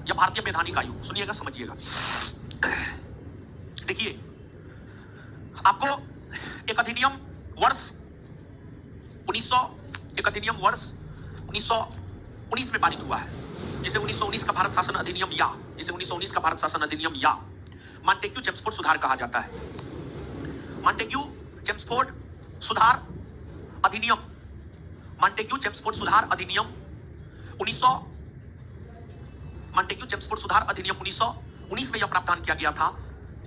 या भारतीय वैधानिक आयोग, सुनिएगा समझिएगा। देखिए, आपको एक अधिनियम वर्ष 1919 में पारित हुआ है, जिसे 1919 का भारत शासन अधिनियम या मॉन्टेग्यू चेम्सफोर्ड सुधार कहा जाता है। मॉन्टेग्यू चेम्सफोर्ड सुधार अधिनियम 1919 में यह प्रावधान किया गया था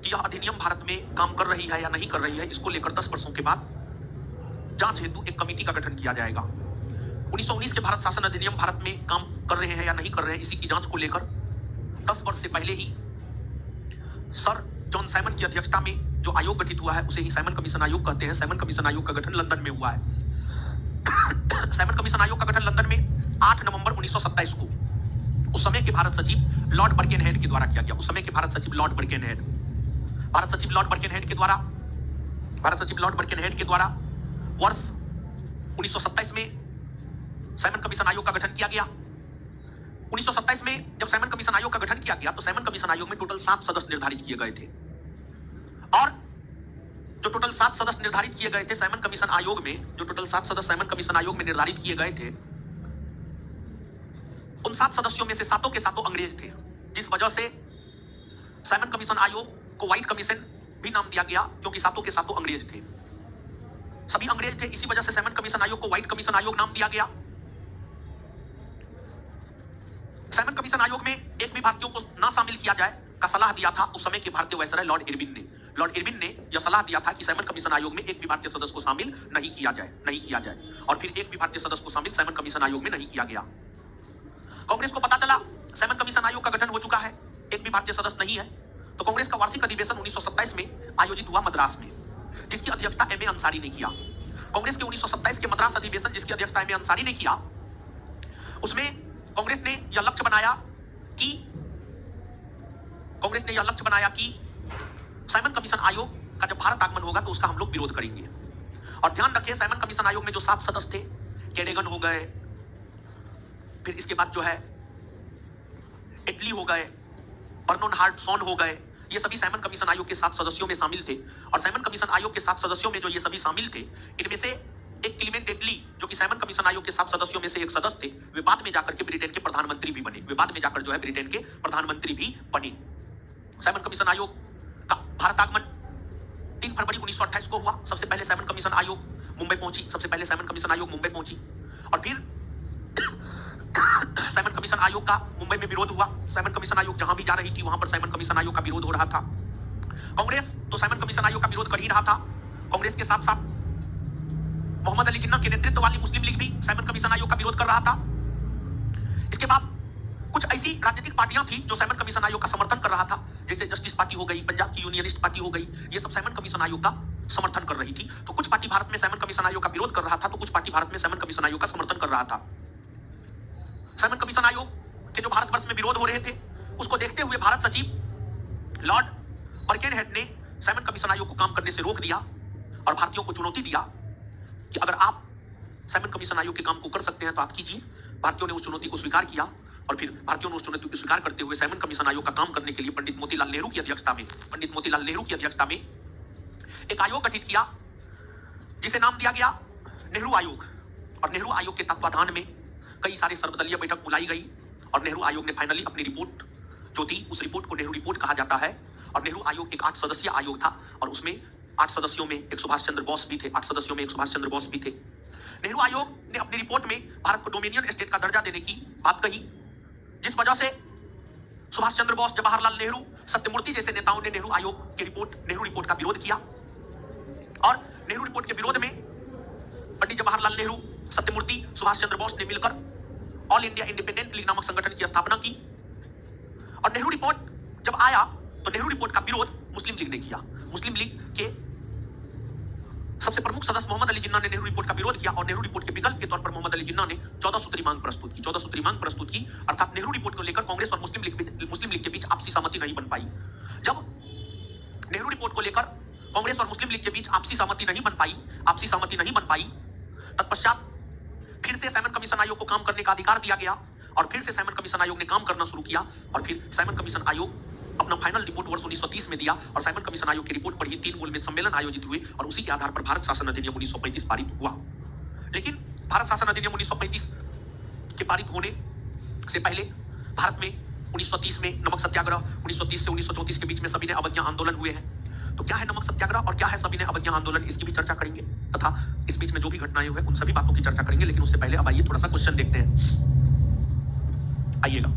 कि यह अधिनियम भारत में काम कर रही है या नहीं कर रही है, इसको लेकर 10 वर्षों के बाद जांच हेतु एक कमेटी का गठन किया जाएगा। 1919 के भारत शासन अधिनियम भारत में काम कर रहे हैं या नहीं कर रहे हैं, इसी की जांच को लेकर 10 वर्ष से पहले ही सर जॉन साइमन की अध्यक्षता में जो आयोग गठित हुआ है उसे ही साइमन कमीशन आयोग कहते हैं। साइमन कमीशन आयोग का गठन लंदन में हुआ है। साइमन कमीशन आयोग का गठन लंदन में 8 नवंबर 1927 को उस समय के भारत सचिव लॉर्ड बर्केनहेड के द्वारा किया गया। भारत सचिव लॉर्ड बर्केनहेड के द्वारा वर्ष 1927 में साइमन कमीशन आयोग का गठन किया गया। 1927 में जब साइमन कमीशन आयोग का गठन किया गया तो साइमन कमीशन आयोग में टोटल 7 सदस्य निर्धारित किए गए थे, और जो टोटल 7 सदस्य निर्धारित किए गए थे साइमन कमीशन आयोग में, निर्धारित किए गए थे, उन 7 सदस्यों में से 7 के 7 अंग्रेज थे, जिस वजह से साइमन कमीशन आयोग को व्हाइट कमीशन भी नाम दिया गया, क्योंकि 7 के 7 अंग्रेज थे, सभी अंग्रेज थे। इसी वजह से साइमन कमीशन आयोग को व्हाइट कमीशन आयोग नाम दिया गया। साइमन कमीशन आयोग में एक भी भारतीयों को ना शामिल किया जाए का सलाह दिया था उस समय के भारतीय वायसराय लॉर्ड इरविन ने यह सलाह दिया था कि साइमन कमीशन आयोग में एक भी भारतीय सदस्य को शामिल नहीं किया जाए, और फिर एक भी भारतीय सदस्य को शामिल साइमन कमीशन आयोग में नहीं किया गया। कांग्रेस को पता चला साइमन कमीशन आयोग का गठन हो चुका है, एक भी भारतीय सदस्य नहीं है, तो कांग्रेस का वार्षिक अधिवेशन 1927 में आयोजित हुआ मद्रास में, जिसकी अध्यक्षता एम ए अंसारी ने किया। कांग्रेस के 1927 के मद्रास अधिवेशन जिसकी अध्यक्षता एम ए अंसारी ने किया, उसमें कांग्रेस ने यह लक्ष्य बनाया कि साइमन कमीशन आयोग का जब भारत आगमन होगा तो उसका हम लोग विरोध करेंगे। और ध्यान रखिए, साइमन कमीशन आयोग में जो 7 सदस्य थे, कैडेगन हो गए, फिर इसके बाद जो है एटली हो गए, बर्नोन हार्टसॉन हो गए, ये सभी साइमन कमीशन आयोग के 7 सदस्यों में शामिल थे। और साइमन कमीशन आयोग के 7 सदस्यों में जो ये सभी शामिल थे, इनमें से एक क्लीमेंट एटली, जो कि साइमन कमीशन आयोग के 7 सदस्यों में से एक सदस्य थे, वे बाद में जाकर के ब्रिटेन के प्रधानमंत्री भी बने। साइमन कमीशन आयोग का भारत आगमन 3 फरवरी 1928 को हुआ। सबसे पहले साइमन कमीशन आयोग मुंबई पहुंची, और फिर साइमन कमीशन आयोग का मुंबई में विरोध हुआ। साइमन कमीशन आयोग जहां भी जा रही थी वहां पर साइमन कमीशन आयोग का विरोध हो रहा था। कांग्रेस तो साइमन कमीशन आयोग का विरोध कर ही रहा था। कांग्रेस के साथ साथ मोहम्मद अली जिन्ना के नेतृत्व वाली मुस्लिम लीग भी साइमन कमीशन आयोग का विरोध कर रहा था। इसके बाद कुछ ऐसी राजनीतिक पार्टियां थी जो साइमन कमीशन आयोग का समर्थन कर रहा था, जैसे जस्टिस पार्टी हो गई, पंजाब की यूनियनिस्ट पार्टी हो गई, ये सब साइमन कमीशन आयोग का समर्थन कर रही थी। तो कुछ पार्टी भारत में साइमन कमीशन आयोग का विरोध कर रहा था, तो कुछ पार्टी भारत में साइमन कमीशन आयोग का समर्थन कर रहा था। साइमन कमीशन आयोग के जो भारतवर्ष में विरोध हो रहे थे, उसको देखते हुए भारत सचिव लॉर्ड बर्केनहेड ने साइमन कमीशन आयोग को काम करने से रोक दिया और भारतीयों को चुनौती दिया कि अगर आप साइमन कमीशन आयोग के काम को कर सकते हैं तो आप कीजिए। भारतीयों ने उस चुनौती को स्वीकार किया, और फिर भारतीयों ने उस चुनौती को स्वीकार करते हुए साइमन कमीशन आयोग का काम करने के लिए पंडित मोतीलाल नेहरू की अध्यक्षता में एक आयोग गठित किया, जिसे नाम दिया गया नेहरू आयोग। और नेहरू आयोग के तत्वाधान में कई सारे सर्वदलीय बैठक बुलाई गई, और नेहरू आयोग ने फाइनली अपनी रिपोर्ट जो थी, उस रिपोर्ट को नेहरू रिपोर्ट कहा जाता है। और नेहरू आयोग एक 8 सदस्यीय आयोग था, और उसमें 8 सदस्यों में एक सुभाष चंद्र बोस भी थे। नेहरू आयोग ने अपनी रिपोर्ट में भारत को डोमिनियन स्टेट का दर्जा देने की बात कही, जिस वजह से सुभाष चंद्र बोस, जवाहरलाल नेहरू, सत्यमूर्ति जैसे नेताओं ने नेहरू रिपोर्ट का विरोध किया। और नेहरू रिपोर्ट के विरोध में पंडित जवाहरलाल नेहरू, सत्यमूर्ति, सुभाष चंद्र बोस ने मिलकर ऑल इंडिया इंडिपेंडेंट लीग नामक संगठन की स्थापना की। और नेहरू रिपोर्ट जब आया तो नेहरू रिपोर्ट का विरोध मुस्लिम लीग ने किया। मुस्लिम लीग के सबसे प्रमुख सदस्य मोहम्मद अली जिन्ना ने नेहरू रिपोर्ट का विरोध किया, और नेहरू रिपोर्ट के विकल्प के तौर पर मोहम्मद अली जिन्ना ने 14 सूत्री मांग प्रस्तुत की। अर्थात नेहरू रिपोर्ट को लेकर कांग्रेस और मुस्लिम लीग के बीच आपसी सहमति नहीं बन पाई। जब नेहरू रिपोर्ट को लेकर कांग्रेस और मुस्लिम लीग के बीच आपसी सहमति नहीं बन पाई, तत्पश्चात फिर से साइमन कमीशन आयोग को काम करने का अधिकार दिया गया, और फिर से साइमन कमीशन आयोग ने काम करना शुरू किया और फिर साइमन कमीशन आयोग अपना फाइनल रिपोर्ट वर्ष 1930 में दिया और साइमन कमीशन आयोग की रिपोर्ट पर ही 3 मूलभूत सम्मेलन आयोजित हुए और उसी के आधार पर भारत शासन अधिनियम 1935 पारित हुआ। लेकिन भारत शासन अधिनियम 1935 के पारित होने से पहले भारत में 1930 में नमक सत्याग्रह, 1930 से 1934 के बीच में सविनय अवज्ञा आंदोलन हुए हैं। तो क्या है नमक सत्याग्रह और क्या है सविनय अवज्ञा आंदोलन, इसकी भी चर्चा करेंगे तथा इस बीच में जो भी घटनाएं हुए उन सभी बातों की चर्चा करेंगे। लेकिन उससे पहले अब आइए थोड़ा सा क्वेश्चन देखते हैं, आइएगा।